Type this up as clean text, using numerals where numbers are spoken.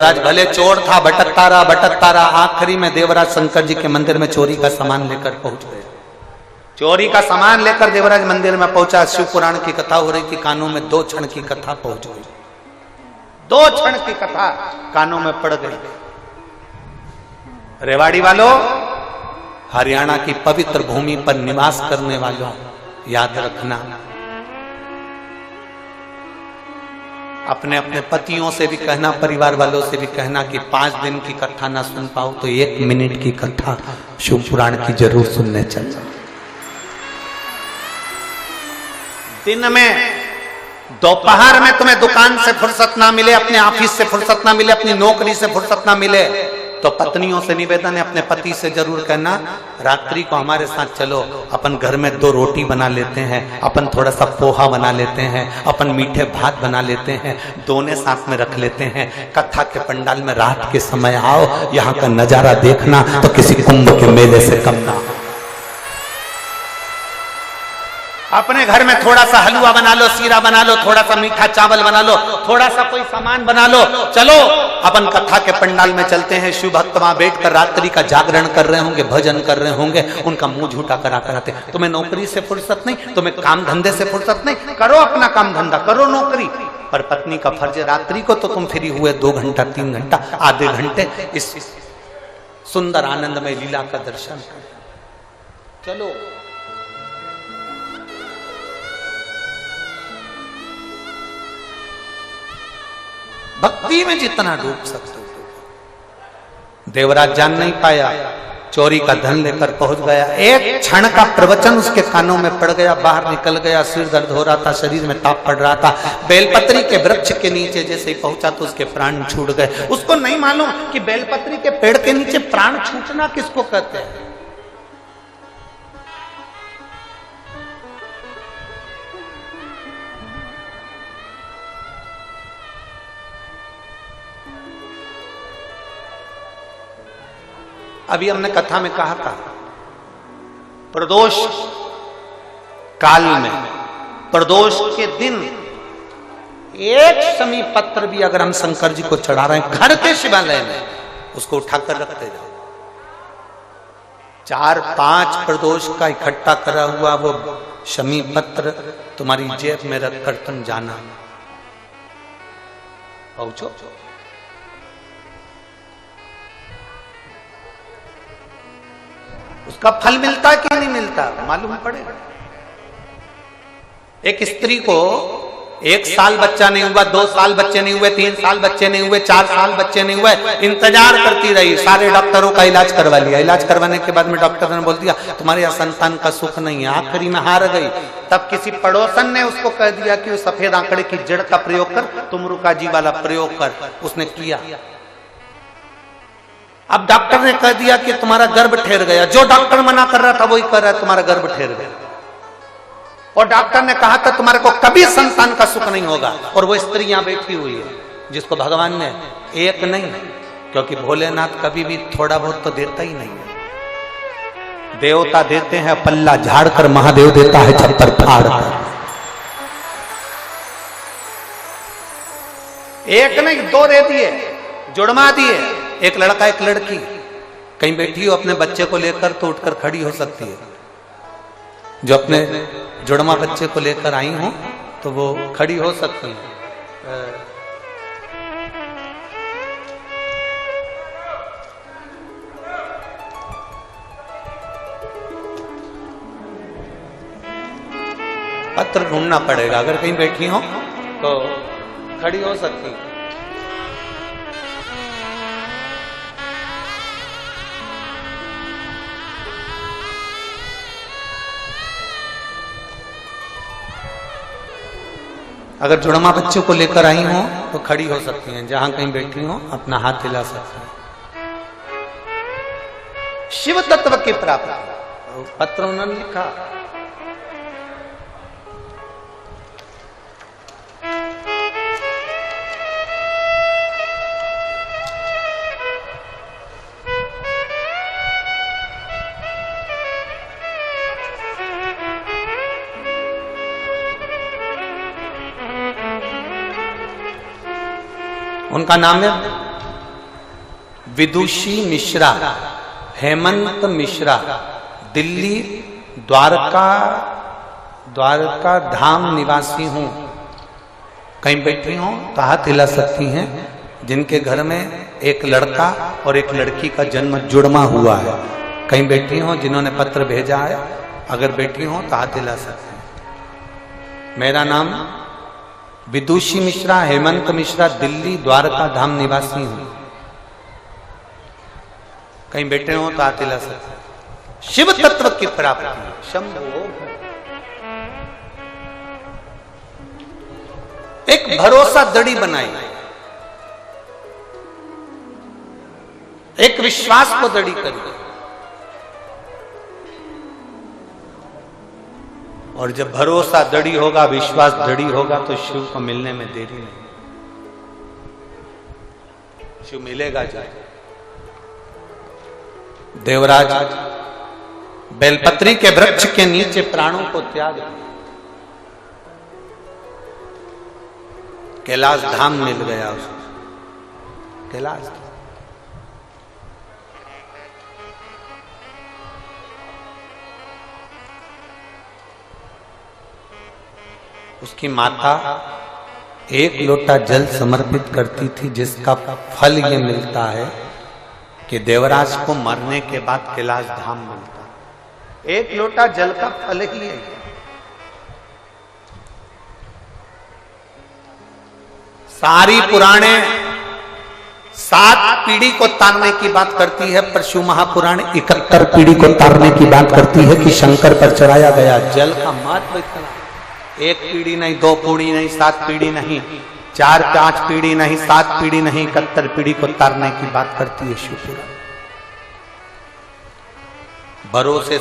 देवराज भले चोर था, भटकता रहा, आखिरी में देवराज शंकर जी के मंदिर में चोरी का सामान लेकर पहुंच गए। चोरी का सामान लेकर देवराज मंदिर में पहुंचा। शिव पुराण की कथा हो रही थी, कानों में 2 क्षण की कथा पहुंच गई। 2 क्षण की कथा कानों में पड़ गई। रेवाड़ी वालों, हरियाणा की पवित्र भूमि पर निवास करने वालों, याद रखना, अपने अपने पतियों से भी कहना, परिवार वालों से भी कहना कि 5 दिन की कथा ना सुन पाओ तो 1 मिनट की कथा शिव पुराण की जरूर सुनने चल जाओ। दिन में, दोपहर में तुम्हें दुकान से फुर्सत ना मिले, अपने ऑफिस से फुर्सत ना मिले, अपनी नौकरी से फुर्सत ना मिले, तो पत्नियों से निवेदन है, अपने पति से जरूर कहना, रात्रि को हमारे साथ चलो, अपन घर में 2 रोटी बना लेते हैं, अपन थोड़ा सा पोहा बना लेते हैं, अपन मीठे भात बना लेते हैं, दोनों साथ में रख लेते हैं। कथा के पंडाल में रात के समय आओ, यहाँ का नजारा देखना तो किसी कुंभ के मेले से कम ना। अपने घर में थोड़ा सा हलवा बना लो, सीरा बना लो, थोड़ा सा मीठा चावल बना लो, थोड़ा सा कोई सामान बना लो, चलो अपन कथा के पंडाल में चलते हैं। शिव भक्त वहां बैठकर रात्रि का जागरण कर रहे होंगे, भजन कर रहे होंगे, उनका मुंह झूठा करा कराते। तुम्हें नौकरी से फुर्सत नहीं, तुम्हें काम धंधे से फुर्सत नहीं, करो अपना काम धंधा, करो नौकरी, पर पत्नी का फर्ज रात्रि को तो तुम फ्री हुए 2 घंटा 3 घंटा आधे घंटे इस सुंदर आनंदमय लीला का दर्शन करो। चलो भक्ति में जितना डूब सकते हो। देवराज जान नहीं पाया, चोरी का धन लेकर पहुंच गया। 1 क्षण का प्रवचन उसके कानों में पड़ गया, बाहर निकल गया, सिर दर्द हो रहा था, शरीर में ताप पड़ रहा था। बेलपत्री के वृक्ष के नीचे जैसे ही पहुंचा तो उसके प्राण छूट गए। उसको नहीं मालूम कि बेलपत्री के पेड़ के नीचे प्राण छूटना किसको कहते हैं। अभी हमने कथा में कहा था, प्रदोष काल में, प्रदोष के दिन 1 शमी पत्र भी अगर हम शंकर जी को चढ़ा रहे हैं घर के शिवालय में, उसको उठाकर रखते जाओ। 4-5 प्रदोष का इकट्ठा करा हुआ वो शमी पत्र तुम्हारी जेब में रखकर तुम जाना, पहुंचो। उसका फल मिलता कि नहीं मिलता मालूम पड़ेगा। एक स्त्री को 1 साल बच्चा नहीं हुआ, 2 साल बच्चे नहीं हुए, 3 साल बच्चे नहीं हुए, 4 साल बच्चे नहीं हुए, इंतजार करती रही, सारे डॉक्टरों का इलाज करवा लिया। इलाज करवाने के बाद में डॉक्टर ने बोल दिया तुम्हारे यहाँ संतान का सुख नहीं है, आखिरी में हार गई। तब किसी पड़ोसन ने उसको कह दिया कि सफेद आंकड़े की जड़ का प्रयोग कर, तुमरुका जी वाला प्रयोग कर। उसने किया। अब डॉक्टर ने कह दिया कि तुम्हारा गर्भ ठहर गया। जो डॉक्टर मना कर रहा था वही कर रहा है, तुम्हारा गर्भ ठहर गया। और डॉक्टर ने कहा था तुम्हारे को कभी संतान का सुख नहीं होगा। और वो स्त्री यहां बैठी हुई है जिसको भगवान ने 1 नहीं, क्योंकि भोलेनाथ कभी भी थोड़ा बहुत तो देता ही नहीं है। देवता देते हैं पल्ला झाड़ कर, महादेव देता है छप्पर फाड़ कर। 1 नहीं 2 दे दिए, जुड़वा दिए। एक लड़का एक लड़की, कहीं बैठी हो अपने बच्चे को लेकर तो उठकर खड़ी हो सकती है। जो अपने जुड़वा बच्चे को लेकर आई हो तो वो खड़ी हो सकती है। पत्र ढूंढना पड़ेगा, अगर कहीं बैठी हो तो खड़ी हो सकती है। अगर जुड़वा बच्चों को लेकर आई हो तो खड़ी हो सकती हैं, जहां कहीं बैठी हो अपना हाथ हिला सकती हैं। शिव तत्व की प्राप्ति पत्र उन्होंने लिखा। उनका नाम है विदुषी मिश्रा, हेमंत मिश्रा, दिल्ली द्वारका धाम निवासी हूं। कहीं बैठी हो तो हाथ हिला सकती हैं जिनके घर में एक लड़का और एक लड़की का जन्म जुड़वा हुआ है। कहीं बैठी हो जिन्होंने पत्र भेजा है, अगर बैठी हो तो हाथ हिला सकते हैं। मेरा नाम विदुषी मिश्रा, हेमंत मिश्रा, दिल्ली द्वारका धाम निवासी हूं। कहीं बैठे हो तो हाथ हिला सकते हैं। शिव तत्व की प्राप्ति, शंभो। एक भरोसा दड़ी बनाई, एक विश्वास को दड़ी करी, और जब भरोसा दड़ी होगा, विश्वास दड़ी होगा, तो शिव को मिलने में देरी नहीं। शिव मिलेगा जाए। देवराज बेलपत्री के वृक्ष के नीचे प्राणों को त्याग कैलाश धाम मिल गया उसको। कैलाश धाम। उसकी माता एक लोटा जल समर्पित करती थी, जिसका फल ये मिलता है कि देवराज को मरने के बाद कैलाश धाम मिलता है। एक लोटा जल का फल ही है। सारी पुराणे 7 पीढ़ी को तारने की बात करती है, पर शिव महापुराण 71 पीढ़ी को तारने की बात करती है कि शंकर पर चढ़ाया गया जल का महत्व इतना। 1 पीढ़ी नहीं, 2 पीढ़ी नहीं, 7 पीढ़ी नहीं, 4-5 पीढ़ी नहीं, 7 पीढ़ी नहीं, 71 पीढ़ी को तारने की बात करती है शिव पुराण। भरोसे